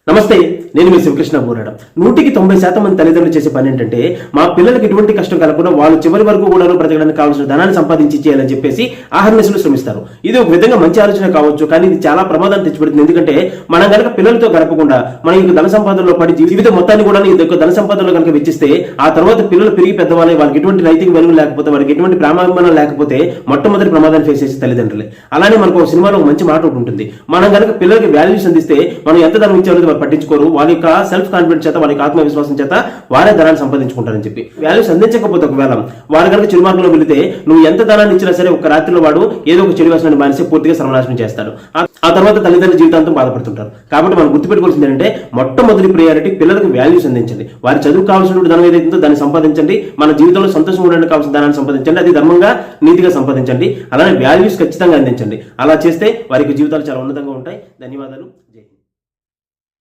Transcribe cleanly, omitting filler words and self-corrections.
నమస్తే, నేను మీ శివకృష్ణ బోరాడ. 190% మంది తల్లిదండ్రులు చేసే పని ఏంటంటే, మా పిల్లలకి ఎటువంటి కష్టం కలగకుండా వాళ్ళు చివరి వరకు కూడా బ్రతకడానికి కావాల్సిన ధనాన్ని సంపాదించి చేయాలని చెప్పేసి ఆహర్నిశలు శ్రమిస్తారు. ఇది ఒక విధంగా మంచి ఆలోచన కావచ్చు, కానీ ఇది చాలా ప్రమాదాన్ని తెచ్చిపెడుతుంది. ఎందుకంటే మనం కనుక పిల్లలతో గడపకుండా మన ఈ ధన సంపాదనలో పడి జీవితం మొత్తాన్ని కూడా ఈ ధన సంపాదనలో కనుక వెచ్చిస్తే, ఆ తర్వాత పిల్లలు పెరిగి పెద్దవాళ్ళే, వాళ్ళకి ఎటువంటి నైతిక విలువ లేకపోతే, వాళ్ళకి ఎటువంటి ప్రేమాభిమానం లేకపోతే మొట్టమొదటి ప్రమాదాన్ని ఫేస్ చేసే తల్లిదండ్రులే. అలానే మనకు ఒక సినిమాలో ఒక మంచి మాట ఒకటి ఉంటుంది. మనం కనుక పిల్లలకి వాల్యూస్ అందిస్తే మనం ఎంత ధనం ఇచ్చారో పట్టించుకోరు. వాళ్ళ యొక్క సెల్ఫ్ కాన్ఫిడెన్స్ చేత, వాళ్ళ ఆత్మవిశ్వాసం చేత వారే ధనాన్ని సంపాదించుకుంటారని చెప్పి వాల్యూస్ అందించకపోతే, ఒకవేళ వారు కనుక చెడు మార్గంలో వెళితే నువ్వు ఎంత ధనాన్ని ఇచ్చినా సరే ఒక రాత్రిలో వాడు ఏదో ఒక చెడు వ్యసనాన్ని మానేసి పూర్తిగా సర్వనాశనం చేస్తాడు. ఆ తర్వాత తల్లిదండ్రుల జీవితాంతం బాధపడుతుంటారు. కాబట్టి మనం గుర్తుపెట్టుకోవాల్సింది ఏంటంటే, మొట్టమొదటి ప్రియారిటీ పిల్లలకు వాల్యూస్ అందించండి. వారి చదువు కావాల్సిన ధనం ఏదైతుందో దాన్ని సంపాదించండి. మన జీవితంలో సంతోషం ఉండడానికి కావాల్సిన ధనాన్ని సంపాదించండి. అది ధర్మంగా, నీతిగా సంపాదించండి. అలానే వాల్యూస్ ఖచ్చితంగా అందించండి. అలా చేస్తే వారికి జీవితాలు చాలా ఉన్నతంగా ఉంటాయి. ధన్యవాదాలు. జై హింద్.